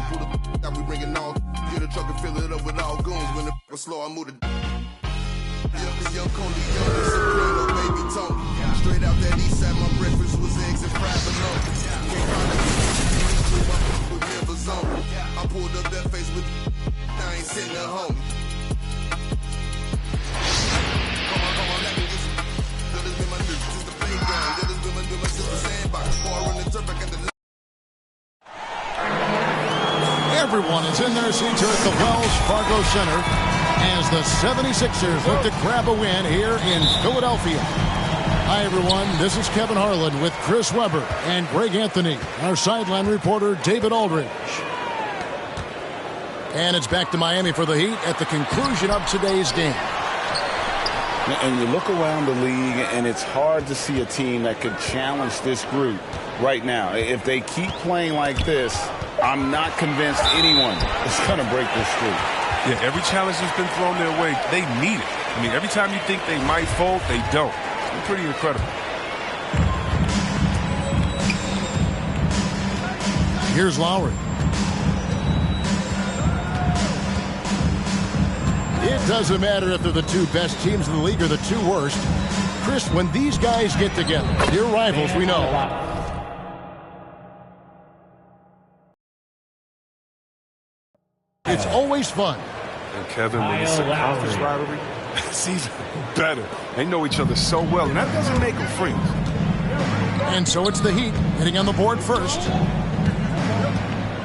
Pull the out, we bringing all. Get a truck and fill it up with all goons. When the slow, I move the. Young Coney, young Soprano, baby Tony. Straight out that east side, my breakfast was eggs and fried bologna. Can't find a with members on. I pulled up that face with. I ain't sitting at home. Come on, let me get some. That has been my new, just the playground. That has been my sister sandbox. Before I run the turf, I got the. Everyone is in their seats here at the Wells Fargo Center as the 76ers look to grab a win here in Philadelphia. Hi, everyone. This is Kevin Harlan with Chris Webber and Greg Anthony, our sideline reporter David Aldridge. And it's back to Miami for the Heat at the conclusion of today's game. And you look around the league, and it's hard to see a team that could challenge this group right now. If they keep playing like this, I'm not convinced anyone is going to break this streak. Yeah, every challenge that's been thrown their way, they need it. I mean, every time you think they might fold, they don't. It's pretty incredible. Here's Lowry. It doesn't matter if they're the two best teams in the league or the two worst. Chris, when these guys get together, they're rivals, we know. It's always fun. And Kevin, when it's a conference rivalry, it's even better. They know each other so well, and that doesn't make them friends. And so it's the Heat hitting on the board first.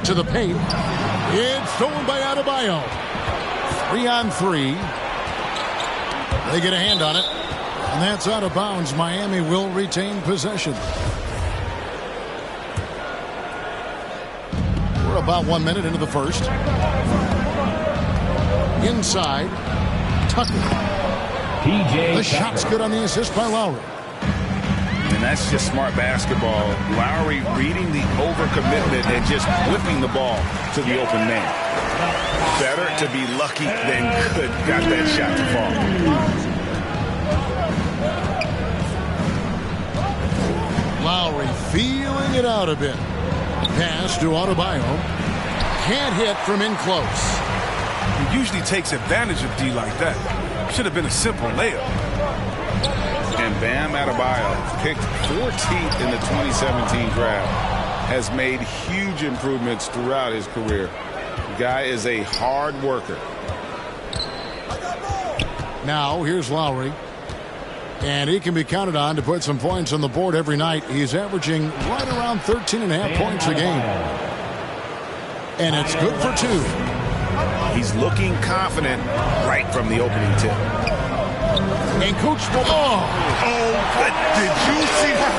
To the paint. It's stolen by Adebayo. 3-on-3. They get a hand on it. And that's out of bounds. Miami will retain possession. We're about 1 minute into the first. Inside. Tucker. The shot's good on the assist by Lowry. And that's just smart basketball. Lowry reading the overcommitment and just whipping the ball to the open man. Better to be lucky than good. Got that shot to fall. Lowry feeling it out a bit. Pass to Adebayo. Can't hit from in close. He usually takes advantage of D like that. Should have been a simple layup. And Bam Adebayo, picked 14th in the 2017 draft, has made huge improvements throughout his career. The guy is a hard worker. Now here's Lowry. And he can be counted on to put some points on the board every night. He's averaging right around 13.5 points a game. And it's good for 2. He's looking confident right from the opening tip. And Coach, did you see that?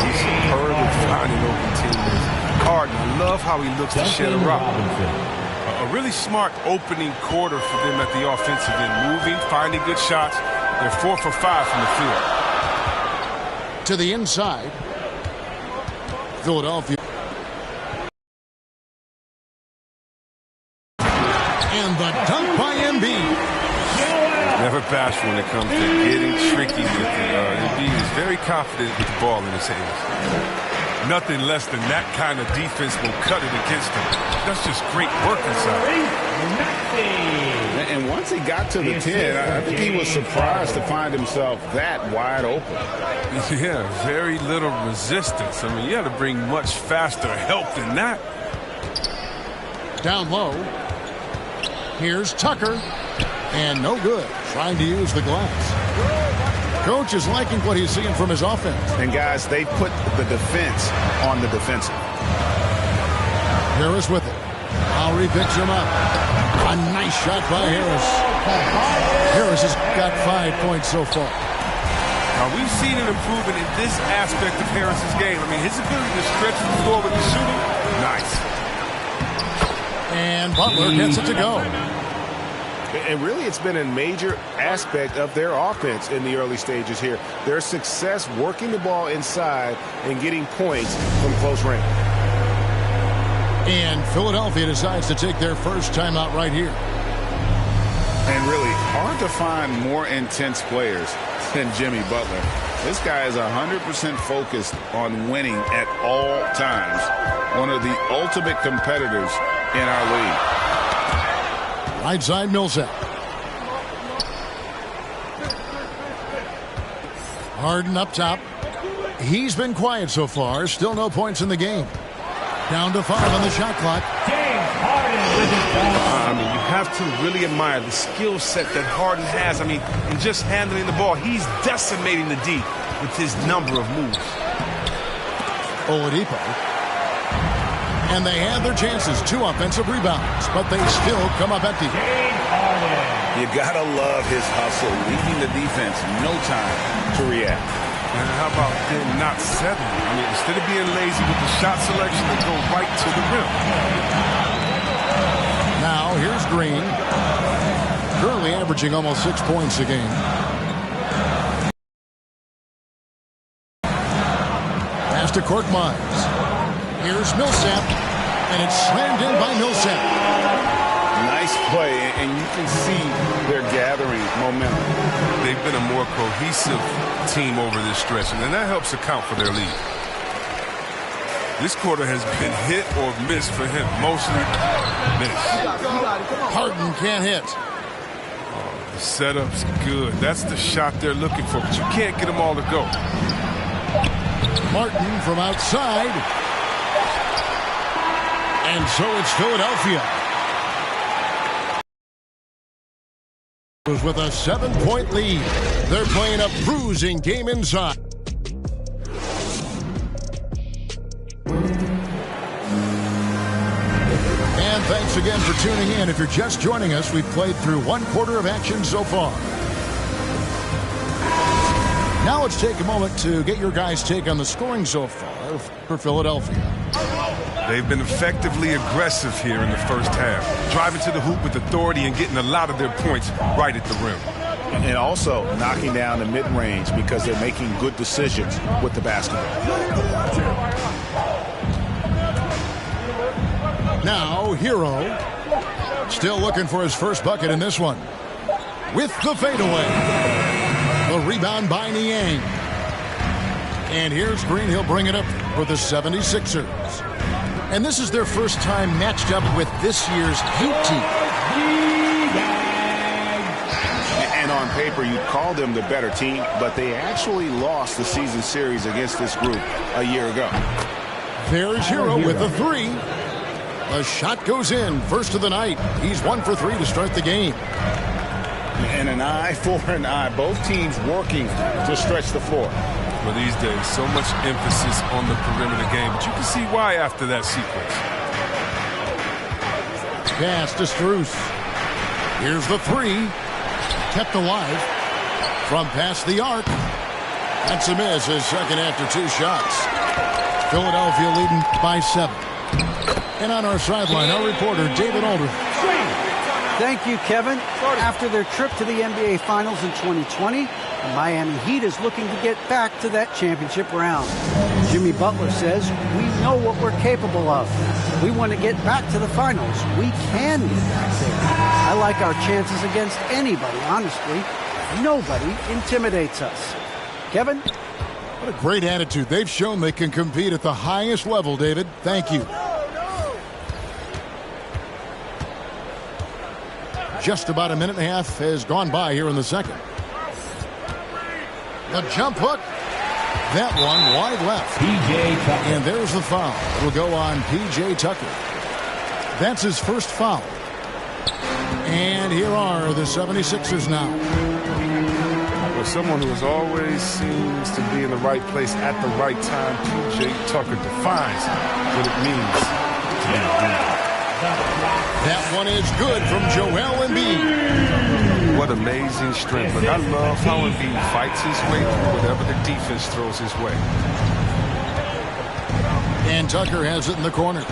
He's superb at finding open teammates. Harden, I love how he looks to shed a rock. A really smart opening quarter for them at the offensive end. Moving, finding good shots. They're 4 for 5 from the field. To the inside. Philadelphia. And the dunk by Embiid. Never bashful when it comes to getting tricky with it. Embiid is very confident with the ball in his hands. Nothing less than that kind of defense will cut it against him. That's just great work inside. And once he got to the 10, I think he was surprised to find himself that wide open. Yeah, very little resistance. I mean, you had to bring much faster help than that. Down low. Here's Tucker. And no good. Trying to use the glass. Coach is liking what he's seeing from his offense. And, guys, they put the defense on the defensive. Harris with it. Lowry picks him up. A nice shot by Harris. Harris has got 5 points so far. Now, we've seen an improvement in this aspect of Harris's game. I mean, his ability to stretch the floor with the shooting, nice. And Butler gets it to go. And really, it's been a major aspect of their offense in the early stages here. Their success working the ball inside and getting points from close range. And Philadelphia decides to take their first timeout right here. And really, hard to find more intense players than Jimmy Butler. This guy is 100% focused on winning at all times. One of the ultimate competitors in our league. Right side, Millsap. Harden up top. He's been quiet so far. Still no points in the game. Down to 5 on the shot clock. I mean, you have to really admire the skill set that Harden has. I mean, in just handling the ball, he's decimating the D with his number of moves. Oladipo. And they had their chances. 2 offensive rebounds, but they still come up empty. You gotta love his hustle, leaving the defense no time to react. And how about them not settling? I mean, instead of being lazy with the shot selection, they go right to the rim. Now, here's Green. Currently averaging almost 6 points a game. Pass to Korkmaz. Here's Millsap. And it's slammed in by Millsap. Nice play, and you can see they're gathering momentum. They've been a more cohesive team over this stretch, and that helps account for their lead. This quarter has been hit or miss for him. Mostly miss. Harden can't hit. The setup's good. That's the shot they're looking for, but you can't get them all to go. Martin from outside. And so it's Philadelphia. With a 7-point lead. They're playing a bruising game inside. And thanks again for tuning in. If you're just joining us, we've played through 1 quarter of action so far. Now let's take a moment to get your guys' take on the scoring so far for Philadelphia. They've been effectively aggressive here in the first half, driving to the hoop with authority and getting a lot of their points right at the rim. And also knocking down the mid-range because they're making good decisions with the basketball. Now, Hero, still looking for his first bucket in this one. With the fadeaway. The rebound by Niang. And here's Green. He'll bring it up for the 76ers. And this is their first time matched up with this year's Heat team. And on paper, you'd call them the better team, but they actually lost the season series against this group a year ago. There's Hero with the 3. The shot goes in. First of the night. He's 1 for 3 to start the game. And an eye for an eye. Both teams working to stretch the floor. Well, these days, so much emphasis on the perimeter game, but you can see why after that sequence. Pass to Strus. Here's the 3. Kept alive from past the arc. That's a miss. His second after 2 shots. Philadelphia leading by 7. And on our sideline, our reporter, David Aldridge. Thank you, Kevin. After their trip to the NBA Finals in 2020, the Miami Heat is looking to get back to that championship round. Jimmy Butler says, we know what we're capable of. We want to get back to the finals. We can get back there. I like our chances against anybody, honestly. Nobody intimidates us. Kevin? What a great attitude. They've shown they can compete at the highest level, David. Thank you. Just about a minute and a half has gone by here in the second. The jump hook. That one wide left. P.J. Tucker. And there's the foul. It'll go on P.J. Tucker. That's his first foul. And here are the 76ers now. Well, someone who always seems to be in the right place at the right time, P.J. Tucker defines what it means to be a leader. That one is good from Joel Embiid. What amazing strength. But I love how Embiid fights his way through whatever the defense throws his way. And Tucker has it in the corner.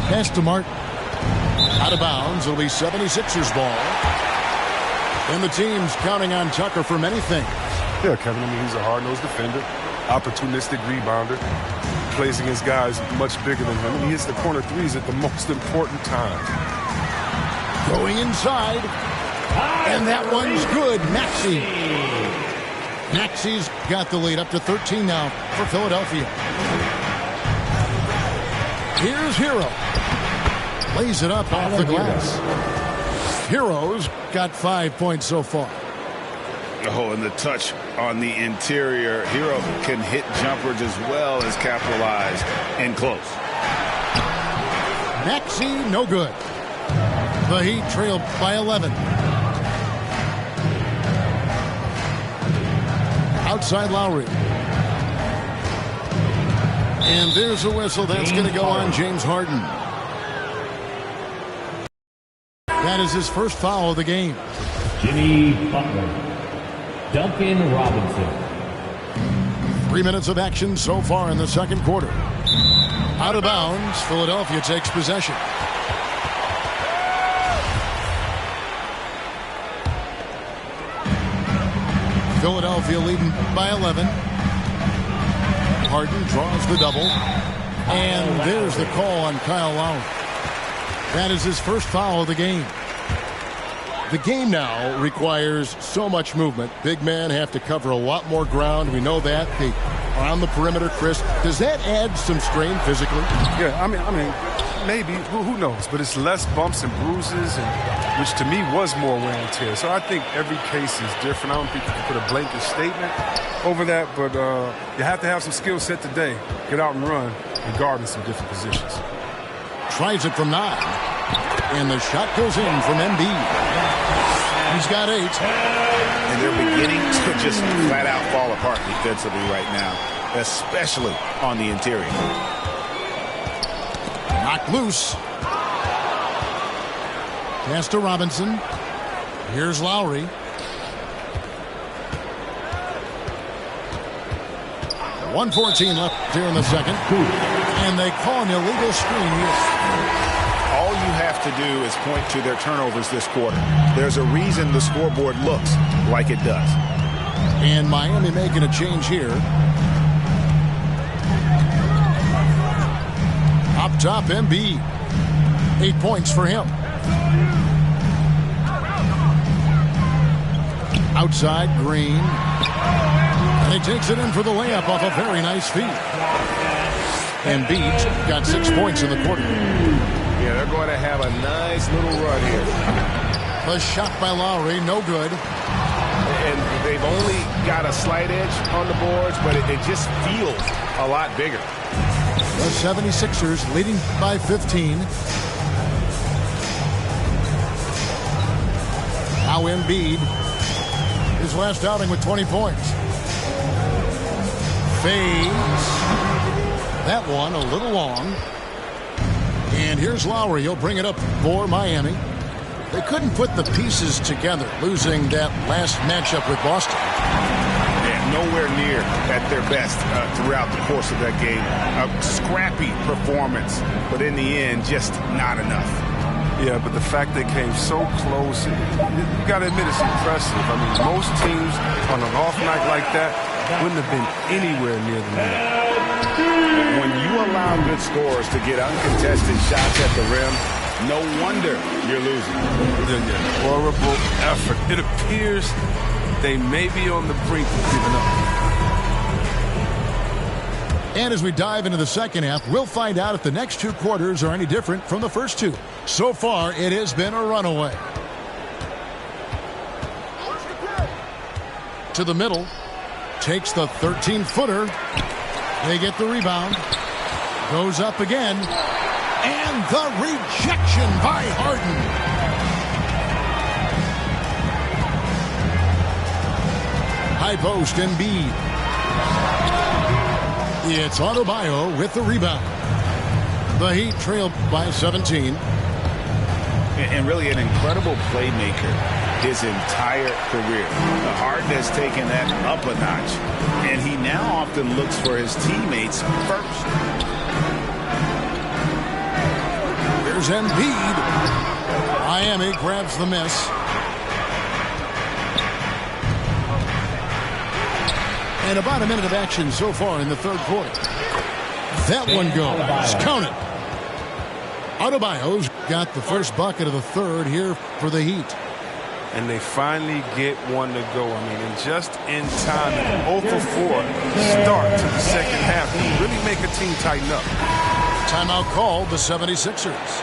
Pass to Martin. Out of bounds. It'll be 76ers ball. And the team's counting on Tucker for many things. Yeah, Kevin, I mean, he's a hard-nosed defender, opportunistic rebounder, plays against guys much bigger than him, and he hits the corner threes at the most important time. Going inside. And that one's good. Maxey. Maxi's got the lead up to 13 now for Philadelphia. Here's Hero. Lays it up off the glass. Hero's got 5 points so far. Oh, and the touch on the interior. Hero can hit jumpers as well as capitalize and close. Maxey, no good. The Heat trailed by 11. Outside Lowry. And there's a whistle. That's going to go on James Harden. That is his first foul of the game. Jimmy Butler. Duncan Robinson. 3 minutes of action so far in the second quarter. Out of bounds, Philadelphia takes possession. Philadelphia leading by 11. Harden draws the double. And there's the call on Kyle Lowry. That is his first foul of the game. The game now requires so much movement. Big men have to cover a lot more ground. We know that. They are on the perimeter, Chris. Does that add some strain physically? Yeah, I mean, maybe. Who knows? But it's less bumps and bruises, which to me was more wear and tear. So I think every case is different. I don't think you can put a blanket statement over that, but you have to have some skill set today. Get out and run and guard in some different positions. Tries it from 9. And the shot goes in from Embiid. He's got 8. And they're beginning to just flat out fall apart defensively right now, especially on the interior. Knocked loose. Pass to Robinson. Here's Lowry. .114 left here in the second. And they call an illegal screen here. All you have to do is point to their turnovers this quarter. There's a reason the scoreboard looks like it does. And Miami making a change here. Up top, Embiid. 8 points for him. Outside, Green. And he takes it in for the layup off a very nice feed. Embiid's got 6 points in the quarter. Yeah, they're going to have a nice little run here. The shot by Lowry, no good. And they've only got a slight edge on the boards, but it just feels a lot bigger. The 76ers leading by 15. Now Embiid, his last outing with 20 points. Fades. That one a little long. And here's Lowry. He'll bring it up for Miami. They couldn't put the pieces together, losing that last matchup with Boston. Yeah, nowhere near at their best throughout the course of that game. A scrappy performance, but in the end, just not enough. Yeah, but the fact they came so close, you got to admit it's impressive. I mean, most teams on an off night like that wouldn't have been anywhere near the net. When you allow good scorers to get uncontested shots at the rim, no wonder you're losing. Horrible effort. It appears they may be on the brink of giving up. And as we dive into the second half, we'll find out if the next 2 quarters are any different from the first 2. So far, it has been a runaway. To the middle. Takes the 13-footer. They get the rebound. Goes up again. And the rejection by Harden. High post, Embiid. It's Adebayo with the rebound. The Heat trailed by 17. And really an incredible playmaker his entire career. Harden has taken that up a notch, and he now often looks for his teammates first. Here's Embiid. Miami grabs the miss. And about a minute of action so far in the third quarter. That one goes. Count it. Adebayo's got the first bucket of the third here for the Heat. and they finally get one to go. I mean, and just in time, an 0 for 4 start to the second half can really make a team tighten up. Timeout called the 76ers.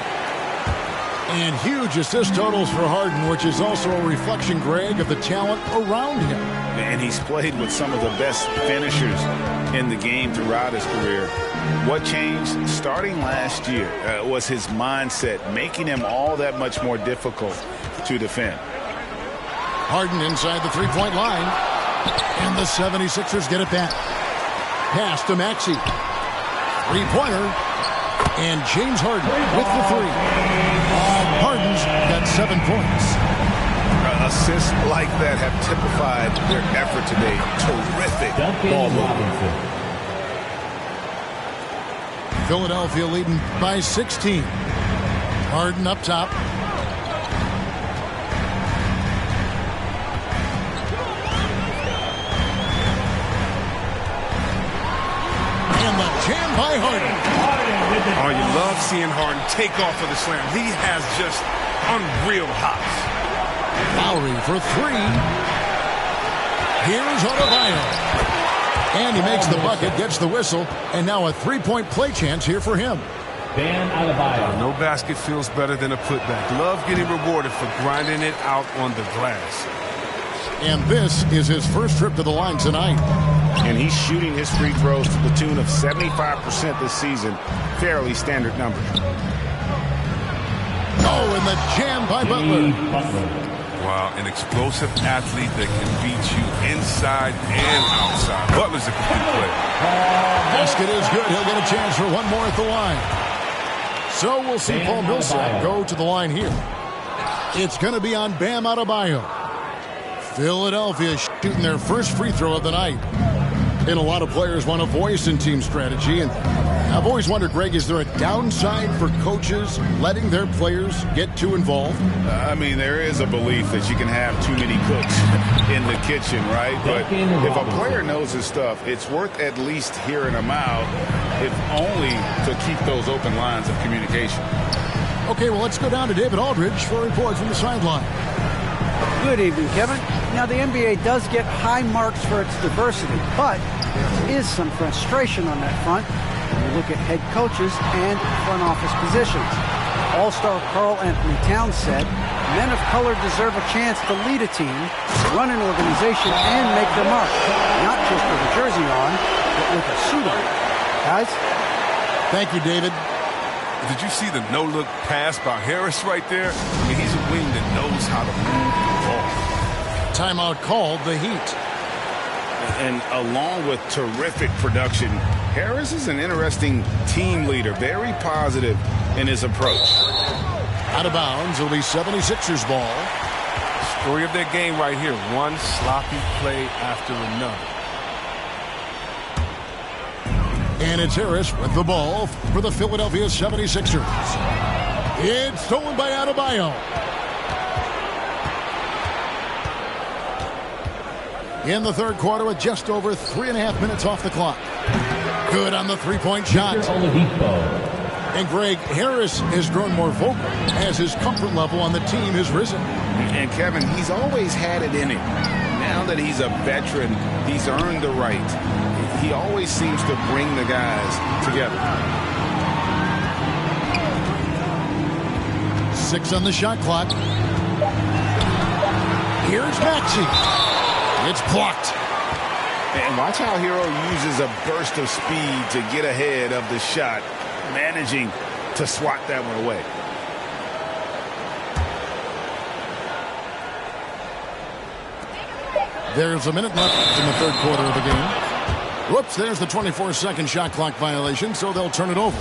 And huge assist totals for Harden, which is also a reflection, Greg, of the talent around him. And he's played with some of the best finishers in the game throughout his career. What changed starting last year was his mindset, making him all that much more difficult to defend. Harden inside the three-point line. And the 76ers get it back. Pass to Maxey. Three-pointer. And James Harden with the three. Harden's got 7 points. Assists like that have typified their effort today. Terrific ball movement. Philadelphia leading by 16. Harden up top. And the jam by Harden. Oh, you love seeing Harden take off of the slam. He has just unreal hops. Lowry for three. Here's Adebayo. And he makes the bucket, gets the whistle, and now a three-point play chance here for him. Bam Adebayo. No basket feels better than a putback. Love getting rewarded for grinding it out on the glass. And this is his first trip to the line tonight. And he's shooting his free throws to the tune of 75% this season. Fairly standard number. Oh, and the jam by Butler. Wow, an explosive athlete that can beat you inside and outside. Butler's a complete player. Basket is good. He'll get a chance for one more at the line. So we'll see Paul Millsap go to the line here. It's going to be on Bam Adebayo. Philadelphia shooting their first free throw of the night. And a lot of players want a voice in team strategy. And I've always wondered, Greg, is there a downside for coaches letting their players get too involved? I mean, there is a belief that you can have too many cooks in the kitchen, right? But if a player knows his stuff, it's worth at least hearing him out, if only to keep those open lines of communication. Okay, well, let's go down to David Aldridge for a report from the sideline. Good evening, Kevin. Now, the NBA does get high marks for its diversity, but there is some frustration on that front when you look at head coaches and front office positions. All-star Karl Anthony Towns said, men of color deserve a chance to lead a team, run an organization, and make their mark, not just with a jersey on, but with a suit on. Guys? Thank you, David. Did you see the no-look pass by Harris right there? I mean, he's a wing that knows how to move the ball. Timeout called the Heat. And along with terrific production, Harris is an interesting team leader, very positive in his approach. Out of bounds, it'll be 76ers ball. Story of their game right here. One sloppy play after another. And it's Harris with the ball for the Philadelphia 76ers. It's stolen by Adebayo. In the third quarter with just over 3.5 minutes off the clock. Good on the three-point shot. And Greg, Harris has grown more vocal as his comfort level on the team has risen. And Kevin, he's always had it in him. Now that he's a veteran, he's earned the right. He always seems to bring the guys together. 6 on the shot clock. Here's Maxey. It's blocked. And watch how Hero uses a burst of speed to get ahead of the shot, managing to swat that one away. There's a minute left in the third quarter of the game. Whoops, there's the 24-second shot clock violation, so they'll turn it over.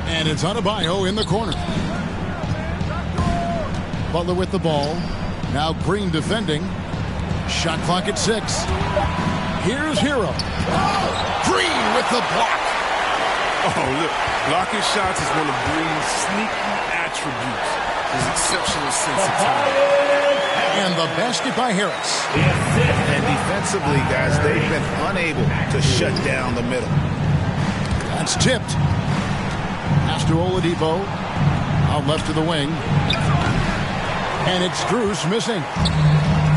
And it's Adebayo in the corner. Butler with the ball. Now Green defending. Shot clock at 6. Here's Hero. Green with the block. Oh, look. Blocking shots is one of Green's sneaky attributes. His exceptional sense of time. And the basket by Harris. And defensively, guys, they've been unable to shut down the middle. That's tipped. Pass to Oladipo. Out left to the wing. And it's Strus missing.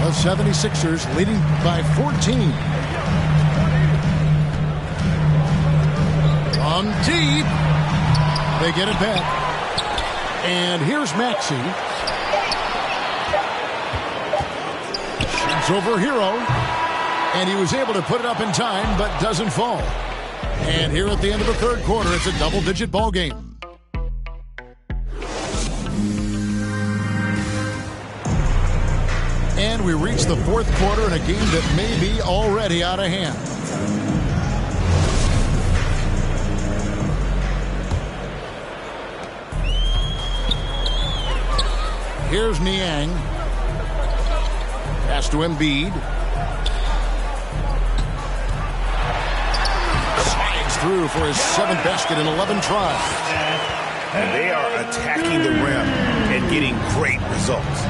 The 76ers leading by 14. From deep. They get it back. And here's Maxey. Shoots over Hero. And he was able to put it up in time, but doesn't fall. And here at the end of the third quarter, it's a double-digit ball game. And we reach the fourth quarter in a game that may be already out of hand. Here's Niang. Pass to Embiid. Slides through for his 7th basket in 11 tries. And they are attacking the rim and getting great results.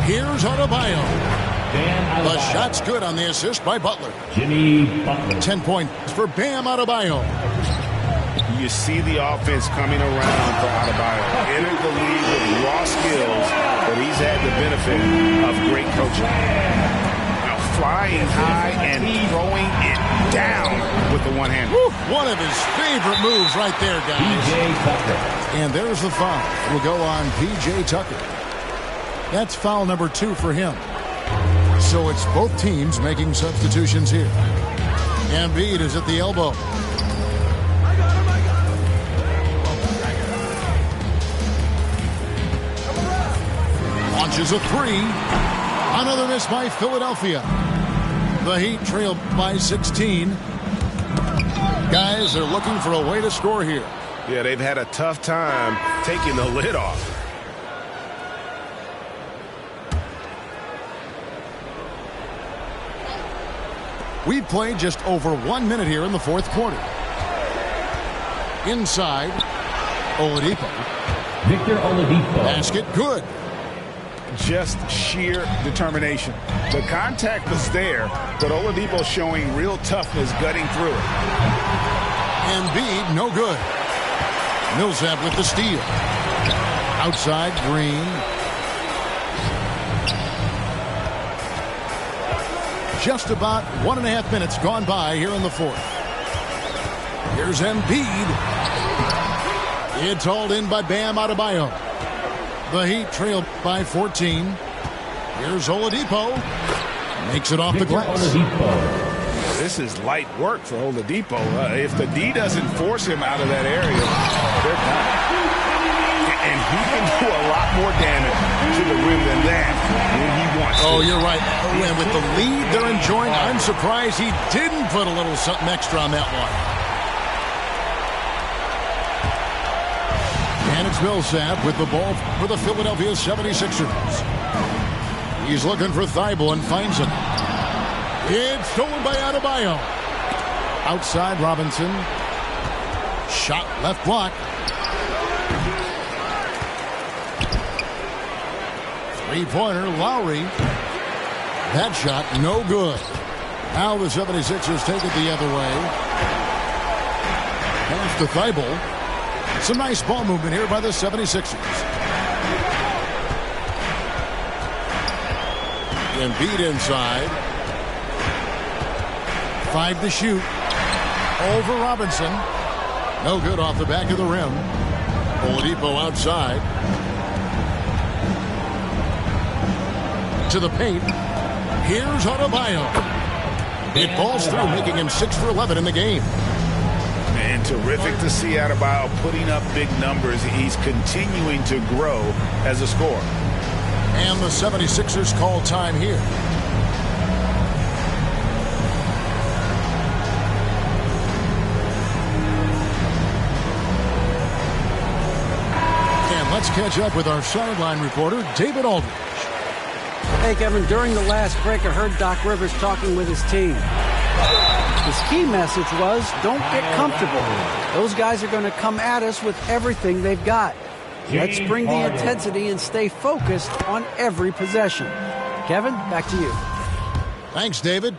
Here's Adebayo. The shot's good on the assist by Butler. Jimmy Butler. 10 points for Bam Adebayo. You see the offense coming around for Adebayo. Entered the league with raw skills, but he's had the benefit of great coaching. Now flying high and throwing it down with the one hand. One of his favorite moves right there, guys. P.J. Tucker. And there's the foul. Will go on P.J. Tucker. That's foul number 2 for him. So it's both teams making substitutions here. Embiid is at the elbow. Launches a 3. Another miss by Philadelphia. The Heat trail by 16. Guys are looking for a way to score here. Yeah, they've had a tough time taking the lid off. We've played just over 1 minute here in the fourth quarter. Inside, Oladipo. Victor Oladipo. Basket good. Just sheer determination. The contact was there, but Oladipo showing real toughness gutting through it. Embiid, no good. Millsap with the steal. Outside, Green. Just about 1.5 minutes gone by here in the fourth. Here's Embiid. It's hauled in by Bam Adebayo. The Heat trail by 14. Here's Oladipo. Makes it off the glass. This is light work for Oladipo. If the D doesn't force him out of that area, they're done. And he can do a lot more damage to the rim than that when he wants to. Oh, you're right. And with the lead they're enjoying, I'm surprised he didn't put a little something extra on that one. And it's Millsap with the ball for the Philadelphia 76ers. He's looking for Thibault and finds him. It's stolen by Adebayo. Outside Robinson. Shot left block. Three-pointer, Lowry. That shot, no good. Now the 76ers take it the other way. Pass to Thibault. Some nice ball movement here by the 76ers. Embiid inside. 5 to shoot. Over Robinson. No good off the back of the rim. Oladipo outside. To the paint. Here's Adebayo. It falls through, making him 6 for 11 in the game. And terrific to see Adebayo putting up big numbers. He's continuing to grow as a scorer. And the 76ers call time here. And let's catch up with our sideline reporter, David Aldridge. Hey, Kevin, during the last break, I heard Doc Rivers talking with his team. His key message was, don't get comfortable. Those guys are going to come at us with everything they've got. Let's bring the intensity and stay focused on every possession. Kevin, back to you. Thanks, David.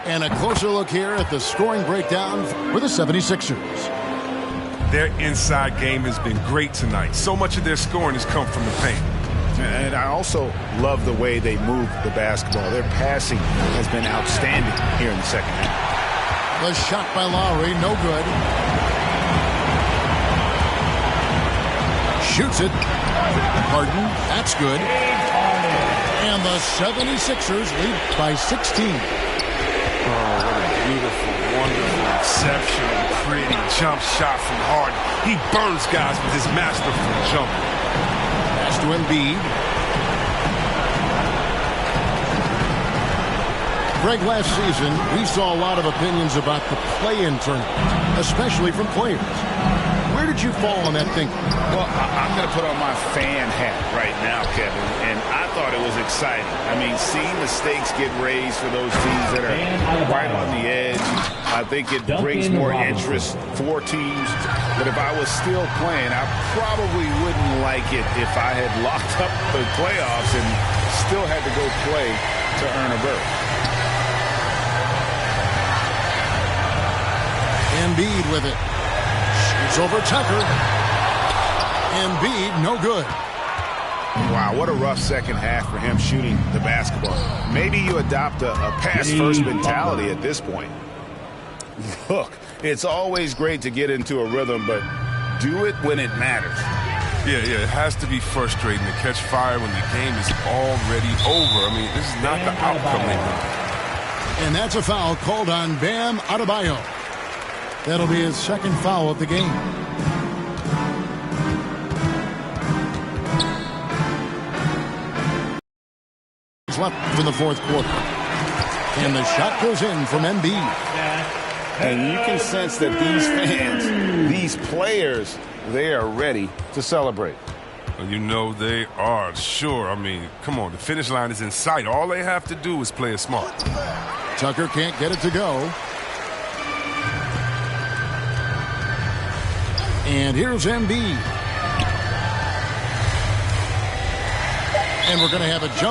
And a closer look here at the scoring breakdown for the 76ers. Their inside game has been great tonight. So much of their scoring has come from the paint. And I also love the way they move the basketball. Their passing has been outstanding here in the second half. The shot by Lowry, no good. Shoots it. Harden, that's good. And the 76ers lead by 16. Oh, what a beautiful, wonderful, exceptional, pretty jump shot from Harden. He burns guys with his masterful jumper. Pass to Embiid. Greg, last season, we saw a lot of opinions about the play-in tournament, especially from players. Where did you fall on that thinking? Well, I'm going to put on my fan hat right now, Kevin, and I thought it was exciting. I mean, seeing the stakes get raised for those teams that are right on the edge, I think it brings more interest for teams. But if I was still playing, I probably wouldn't like it if I had locked up the playoffs and still had to go play to earn a berth. Embiid with it. Shoots over Tucker. Embiid, no good. Wow, what a rough second half for him shooting the basketball. Maybe you adopt a pass-first mentality at this point. Look, it's always great to get into a rhythm, but do it when it matters. Yeah, it has to be frustrating to catch fire when the game is already over. I mean, this is not the outcome they want. And that's a foul called on Bam Adebayo. That'll be his second foul of the game. Left in the fourth quarter. And the shot goes in from Embiid. And you can sense that these fans, these players, they are ready to celebrate. You know they are, sure. I mean, come on, the finish line is in sight. All they have to do is play it smart. Tucker can't get it to go. And here's Embiid. And we're going to have a jump.